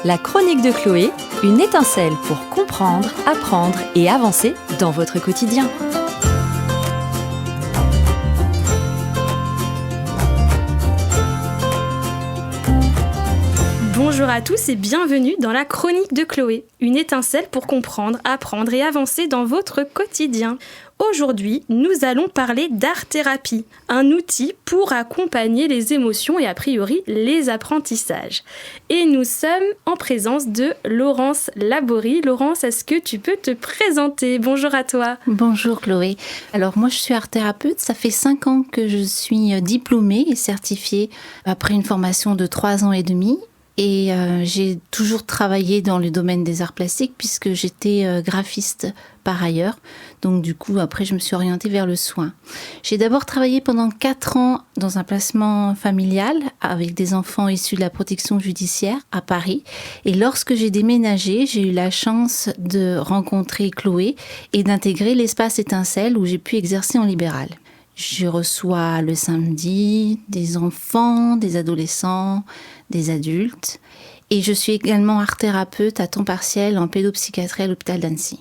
La chronique de Chloé, une étincelle pour comprendre, apprendre et avancer dans votre quotidien. Bonjour à tous et bienvenue dans la chronique de Chloé, une étincelle pour comprendre, apprendre et avancer dans votre quotidien. Aujourd'hui, nous allons parler d'art-thérapie, un outil pour accompagner les émotions et a priori les apprentissages. Et nous sommes en présence de Laurence Laborie. Laurence, est-ce que tu peux te présenter ? Bonjour à toi. Bonjour Chloé. Alors moi je suis art-thérapeute, ça fait 5 ans que je suis diplômée et certifiée après une formation de 3 ans et demi. Et j'ai toujours travaillé dans le domaine des arts plastiques puisque j'étais graphiste par ailleurs. Donc du coup, après, je me suis orientée vers le soin. J'ai d'abord travaillé pendant 4 ans dans un placement familial avec des enfants issus de la protection judiciaire à Paris. Et lorsque j'ai déménagé, j'ai eu la chance de rencontrer Chloé et d'intégrer l'espace Étincelle où j'ai pu exercer en libéral. Je reçois le samedi des enfants, des adolescents, des adultes. Et je suis également art-thérapeute à temps partiel en pédopsychiatrie à l'hôpital d'Annecy.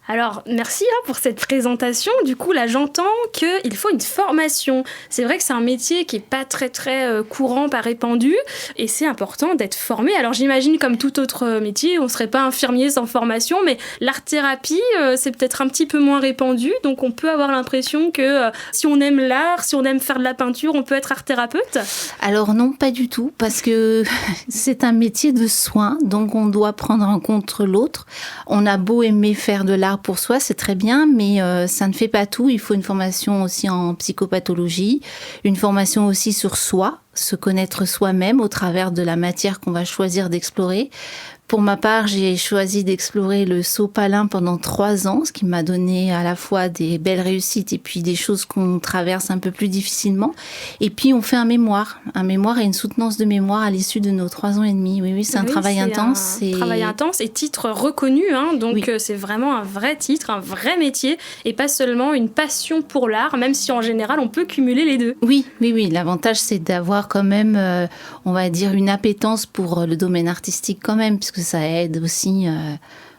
Alors, merci pour cette présentation. Du coup, là, j'entends qu'il faut une formation. C'est vrai que c'est un métier qui n'est pas très courant, pas répandu, et c'est important d'être formé. Alors, j'imagine, comme tout autre métier, on ne serait pas infirmier sans formation, mais l'art-thérapie, c'est peut-être un petit peu moins répandu, donc on peut avoir l'impression que si on aime l'art, si on aime faire de la peinture, on peut être art-thérapeute. Alors non, pas du tout, parce que c'est un métier de soin, donc on doit prendre en compte l'autre. On a beau aimer faire de l'art pour soi, c'est très bien, mais ça ne fait pas tout. Il faut une formation aussi en psychopathologie, une formation aussi sur soi, se connaître soi-même au travers de la matière qu'on va choisir d'explorer. Pour ma part, j'ai choisi d'explorer le sopalin pendant 3 ans, ce qui m'a donné à la fois des belles réussites et puis des choses qu'on traverse un peu plus difficilement. Et puis, on fait un mémoire et une soutenance de mémoire à l'issue de nos 3 ans et demi. Oui, c'est un travail intense. Travail intense et titre reconnu, donc oui. C'est vraiment un vrai titre, un vrai métier et pas seulement une passion pour l'art, même si en général, on peut cumuler les deux. Oui. L'avantage, c'est d'avoir quand même, on va dire, une appétence pour le domaine artistique quand même, puisque ça aide aussi,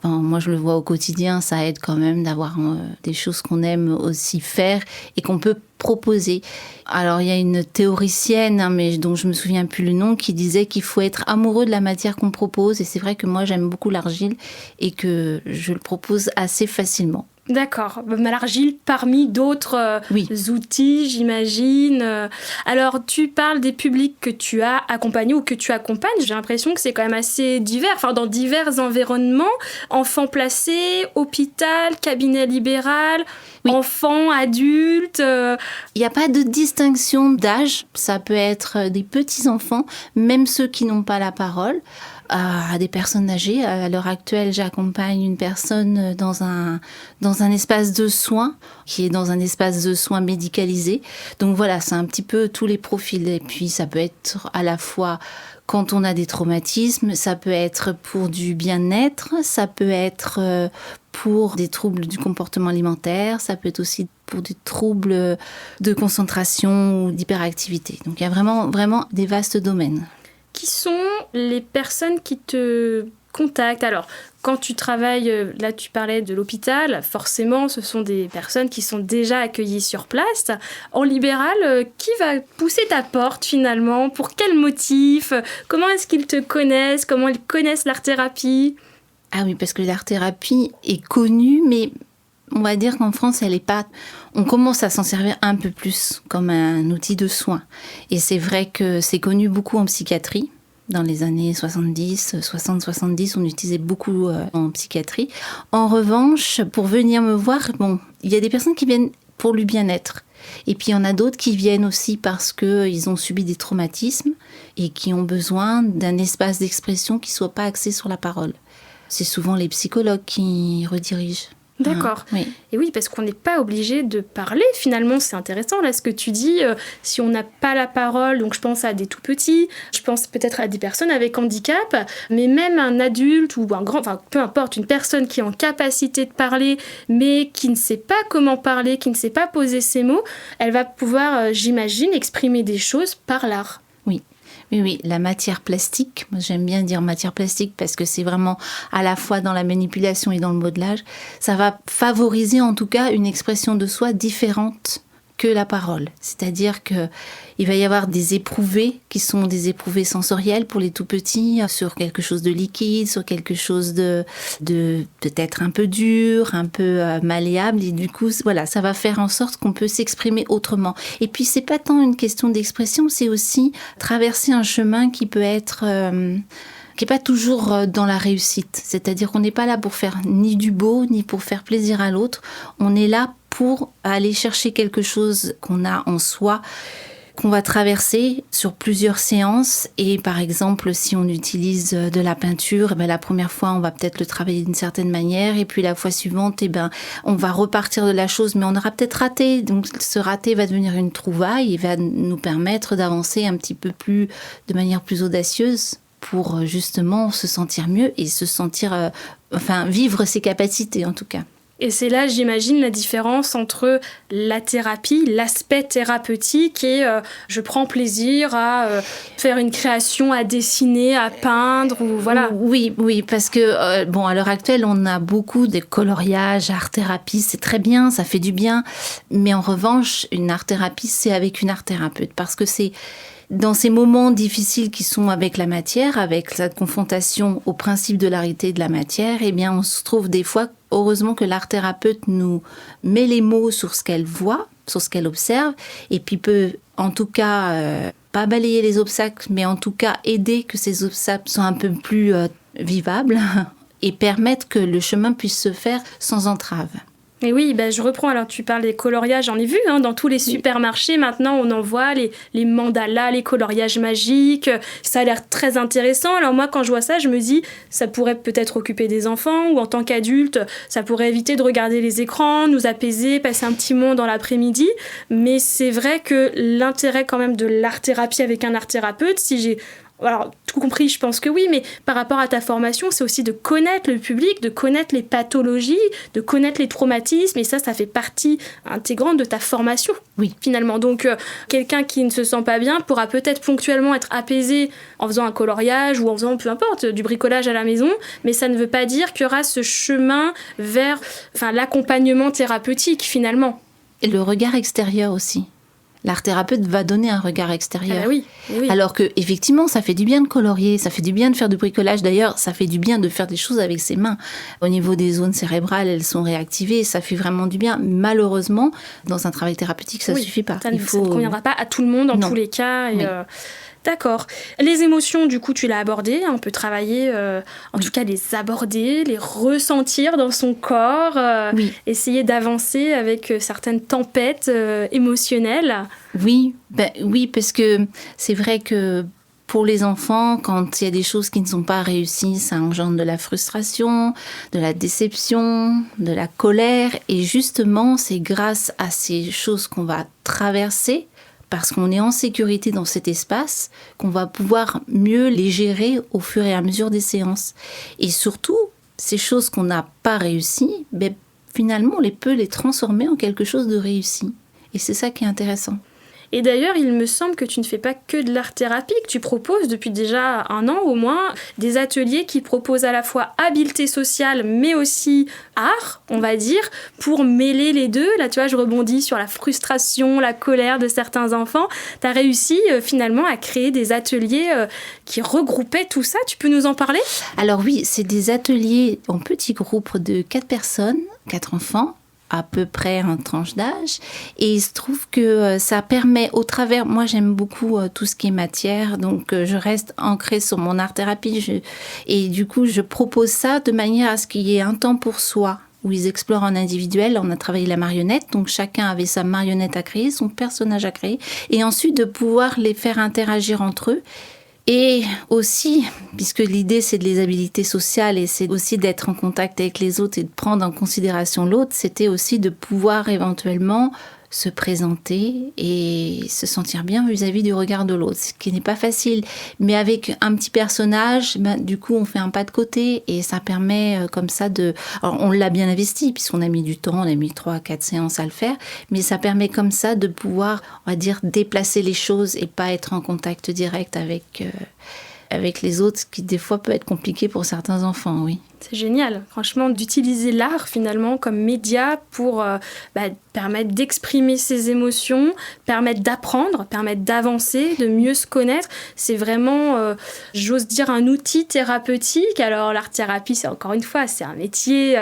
moi je le vois au quotidien, ça aide quand même d'avoir des choses qu'on aime aussi faire et qu'on peut proposer. Alors il y a une théoricienne, mais dont je me souviens plus le nom, qui disait qu'il faut être amoureux de la matière qu'on propose, et c'est vrai que moi j'aime beaucoup l'argile et que je le propose assez facilement. D'accord. L'argile parmi d'autres outils, j'imagine. Alors, tu parles des publics que tu as accompagnés ou que tu accompagnes. J'ai l'impression que c'est quand même assez divers, dans divers environnements. Enfants placés, hôpital, cabinet libéral, enfants, adultes. Il n'y a pas de distinction d'âge. Ça peut être des petits-enfants, même ceux qui n'ont pas la parole, à des personnes âgées. À l'heure actuelle, j'accompagne une personne dans un espace de soins, qui est dans un espace de soins médicalisé. Donc voilà, c'est un petit peu tous les profils. Et puis ça peut être à la fois quand on a des traumatismes, ça peut être pour du bien-être, ça peut être pour des troubles du comportement alimentaire, ça peut être aussi pour des troubles de concentration ou d'hyperactivité. Donc il y a vraiment des vastes domaines. Qui sont les personnes qui te contactent ? Alors, quand tu travailles, là tu parlais de l'hôpital, forcément ce sont des personnes qui sont déjà accueillies sur place. En libéral, qui va pousser ta porte finalement ? Pour quel motif ? Comment est-ce qu'ils te connaissent ? Comment ils connaissent l'art-thérapie ? Ah oui, parce que l'art-thérapie est connue, mais on va dire qu'en France, elle est pas. On commence à s'en servir un peu plus comme un outil de soin. Et c'est vrai que c'est connu beaucoup en psychiatrie. Dans les années 60-70, on utilisait beaucoup en psychiatrie. En revanche, pour venir me voir, il y a des personnes qui viennent pour le bien-être. Et puis il y en a d'autres qui viennent aussi parce qu'ils ont subi des traumatismes et qui ont besoin d'un espace d'expression qui ne soit pas axé sur la parole. C'est souvent les psychologues qui redirigent. D'accord. Oui. Et oui, parce qu'on n'est pas obligé de parler. Finalement, c'est intéressant, là, ce que tu dis. Si on n'a pas la parole, donc je pense à des tout-petits, je pense peut-être à des personnes avec handicap, mais même un adulte ou un grand, peu importe, une personne qui est en capacité de parler, mais qui ne sait pas comment parler, qui ne sait pas poser ses mots, elle va pouvoir, j'imagine, exprimer des choses par l'art. Oui. Oui, la matière plastique, moi j'aime bien dire matière plastique parce que c'est vraiment à la fois dans la manipulation et dans le modelage, ça va favoriser en tout cas une expression de soi différente que la parole. C'est-à-dire que il va y avoir des éprouvés qui sont des éprouvés sensoriels pour les tout petits, sur quelque chose de liquide, sur quelque chose de peut-être un peu dur, un peu malléable. Et du coup, voilà, ça va faire en sorte qu'on peut s'exprimer autrement. Et puis, c'est pas tant une question d'expression, c'est aussi traverser un chemin qui peut être... qui n'est pas toujours dans la réussite. C'est-à-dire qu'on n'est pas là pour faire ni du beau, ni pour faire plaisir à l'autre. On est là pour aller chercher quelque chose qu'on a en soi, qu'on va traverser sur plusieurs séances. Et par exemple, si on utilise de la peinture, la première fois, on va peut-être le travailler d'une certaine manière. Et puis la fois suivante, on va repartir de la chose, mais on aura peut-être raté. Donc ce raté va devenir une trouvaille et va nous permettre d'avancer un petit peu plus, de manière plus audacieuse, pour justement se sentir mieux et se sentir, vivre ses capacités en tout cas. Et c'est là, j'imagine, la différence entre la thérapie, l'aspect thérapeutique et je prends plaisir à faire une création, à dessiner, à peindre, ou voilà. Oui, parce que, à l'heure actuelle, on a beaucoup de coloriage, art-thérapie, c'est très bien, ça fait du bien. Mais en revanche, une art-thérapie, c'est avec une art-thérapeute, parce que c'est dans ces moments difficiles qui sont avec la matière, avec cette confrontation au principe de l'arité de la matière, on se trouve des fois, heureusement que l'art-thérapeute nous met les mots sur ce qu'elle voit, sur ce qu'elle observe, et puis peut en tout cas pas balayer les obstacles, mais en tout cas aider que ces obstacles soient un peu plus vivables et permettre que le chemin puisse se faire sans entrave. Et oui, je reprends. Alors, tu parles des coloriages, j'en ai vu dans tous les supermarchés. Maintenant, on en voit les mandalas, les coloriages magiques. Ça a l'air très intéressant. Alors moi, quand je vois ça, je me dis, ça pourrait peut-être occuper des enfants, ou en tant qu'adulte, ça pourrait éviter de regarder les écrans, nous apaiser, passer un petit moment dans l'après-midi. Mais c'est vrai que l'intérêt quand même de l'art-thérapie avec un art-thérapeute, si j'ai... Alors, tout compris, je pense que oui, mais par rapport à ta formation, c'est aussi de connaître le public, de connaître les pathologies, de connaître les traumatismes, et ça fait partie intégrante de ta formation, oui, finalement. Donc, quelqu'un qui ne se sent pas bien pourra peut-être ponctuellement être apaisé en faisant un coloriage ou en faisant, peu importe, du bricolage à la maison, mais ça ne veut pas dire qu'il y aura ce chemin vers l'accompagnement thérapeutique, finalement. Et le regard extérieur aussi. L'art-thérapeute va donner un regard extérieur. Ah oui. Alors que, effectivement, ça fait du bien de colorier, ça fait du bien de faire du bricolage. D'ailleurs, ça fait du bien de faire des choses avec ses mains. Au niveau des zones cérébrales, elles sont réactivées, ça fait vraiment du bien. Malheureusement, dans un travail thérapeutique, ça ne suffit pas. Ça ne conviendra pas à tout le monde, tous les cas. Et D'accord. Les émotions, du coup, tu l'as abordé. On peut travailler, en tout cas, les aborder, les ressentir dans son corps, essayer d'avancer avec certaines tempêtes émotionnelles. Oui, parce que c'est vrai que pour les enfants, quand il y a des choses qui ne sont pas réussies, ça engendre de la frustration, de la déception, de la colère. Et justement, c'est grâce à ces choses qu'on va traverser, parce qu'on est en sécurité dans cet espace, qu'on va pouvoir mieux les gérer au fur et à mesure des séances. Et surtout, ces choses qu'on n'a pas réussies, finalement, on peut les transformer en quelque chose de réussi. Et c'est ça qui est intéressant. Et d'ailleurs, il me semble que tu ne fais pas que de l'art-thérapie, que tu proposes depuis déjà 1 an au moins des ateliers qui proposent à la fois habileté sociale, mais aussi art, on va dire, pour mêler les deux. Là, tu vois, je rebondis sur la frustration, la colère de certains enfants. Tu as réussi finalement à créer des ateliers qui regroupaient tout ça. Tu peux nous en parler ? Alors oui, c'est des ateliers en petits groupes de 4 personnes, 4 enfants, à peu près en tranche d'âge, et il se trouve que ça permet au travers, moi j'aime beaucoup tout ce qui est matière, donc je reste ancrée sur mon art-thérapie, et du coup je propose ça de manière à ce qu'il y ait un temps pour soi, où ils explorent en individuel. On a travaillé la marionnette, donc chacun avait sa marionnette à créer, son personnage à créer, et ensuite de pouvoir les faire interagir entre eux. Et aussi, puisque l'idée c'est de les habilités sociales et c'est aussi d'être en contact avec les autres et de prendre en considération l'autre, c'était aussi de pouvoir éventuellement se présenter et se sentir bien vis-à-vis du regard de l'autre, ce qui n'est pas facile. Mais avec un petit personnage, du coup, on fait un pas de côté et ça permet comme ça de... Alors, on l'a bien investi puisqu'on a mis du temps, on a mis 3-4 séances à le faire, mais ça permet comme ça de pouvoir, on va dire, déplacer les choses et pas être en contact direct avec les autres, ce qui des fois peut être compliqué pour certains enfants, oui. C'est génial, franchement, d'utiliser l'art finalement comme média pour permettre d'exprimer ses émotions, permettre d'apprendre, permettre d'avancer, de mieux se connaître. C'est vraiment, j'ose dire, un outil thérapeutique. Alors l'art-thérapie, c'est encore une fois, c'est un métier,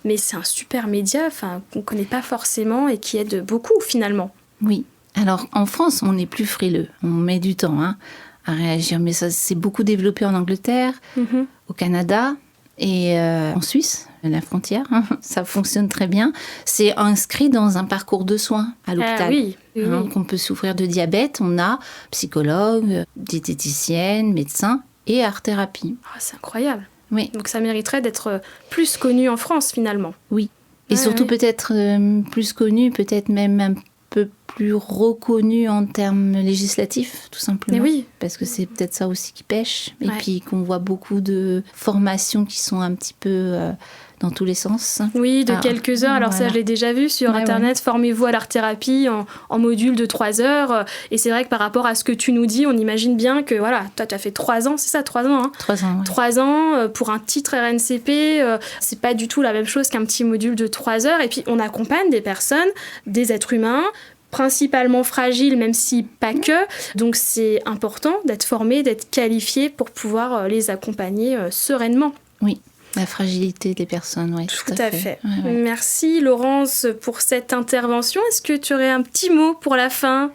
mais c'est un super média qu'on ne connaît pas forcément et qui aide beaucoup finalement. Oui, alors en France, on est plus frileux, on met du temps à réagir, mais ça c'est beaucoup développé en Angleterre, au Canada et en Suisse, à la frontière, ça fonctionne très bien. C'est inscrit dans un parcours de soins à l'hôpital. Oui. Qu'on peut souffrir de diabète, on a psychologue, diététicienne, médecin et art-thérapie. Oh, c'est incroyable. Oui. Donc ça mériterait d'être plus connu en France finalement. Oui, et surtout peut-être plus connu, peut-être même un peu plus reconnu en termes législatifs, tout simplement. Mais oui. Parce que c'est peut-être ça aussi qui pêche. Et puis qu'on voit beaucoup de formations qui sont un petit peu dans tous les sens. Oui, de quelques heures. Alors ça, je l'ai déjà vu sur Internet. Formez-vous à l'art-thérapie en module de 3 heures. Et c'est vrai que par rapport à ce que tu nous dis, on imagine bien que, voilà, toi, tu as fait 3 ans, c'est ça, 3 ans, hein 3 ans, oui. 3 ans pour un titre RNCP, c'est pas du tout la même chose qu'un petit module de 3 heures. Et puis, on accompagne des personnes, des êtres humains, principalement fragiles, même si pas que. Donc, c'est important d'être formé, d'être qualifié pour pouvoir les accompagner sereinement. Oui. La fragilité des personnes, oui. Tout à fait. Ouais. Merci Laurence pour cette intervention. Est-ce que tu aurais un petit mot pour la fin ?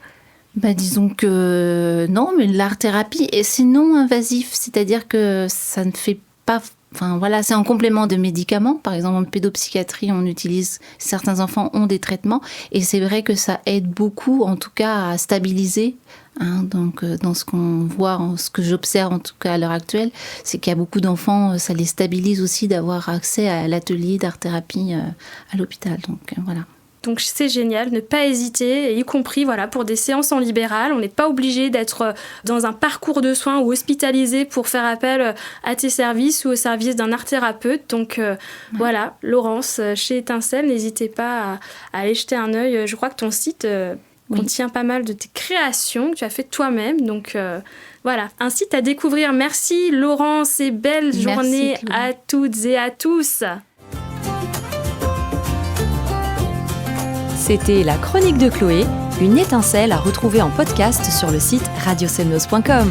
Disons que non, mais l'art-thérapie, c'est non invasif, c'est-à-dire que ça ne fait pas... Enfin voilà, c'est en complément de médicaments. Par exemple, en pédopsychiatrie, on utilise... Certains enfants ont des traitements et c'est vrai que ça aide beaucoup, en tout cas, à stabiliser. Donc, dans ce qu'on voit, ce que j'observe en tout cas à l'heure actuelle, c'est qu'il y a beaucoup d'enfants, ça les stabilise aussi d'avoir accès à l'atelier d'art-thérapie à l'hôpital. Donc, voilà. Donc c'est génial, ne pas hésiter, y compris pour des séances en libéral. On n'est pas obligé d'être dans un parcours de soins ou hospitalisé pour faire appel à tes services ou au service d'un art-thérapeute. Donc voilà, Laurence, chez Étincelle, n'hésitez pas à aller jeter un œil. Je crois que ton site contient pas mal de tes créations que tu as fait toi-même. Donc voilà, un site à découvrir. Merci Laurence et belle journée à toutes et à tous. C'était la chronique de Chloé, une étincelle à retrouver en podcast sur le site radiosemnos.com.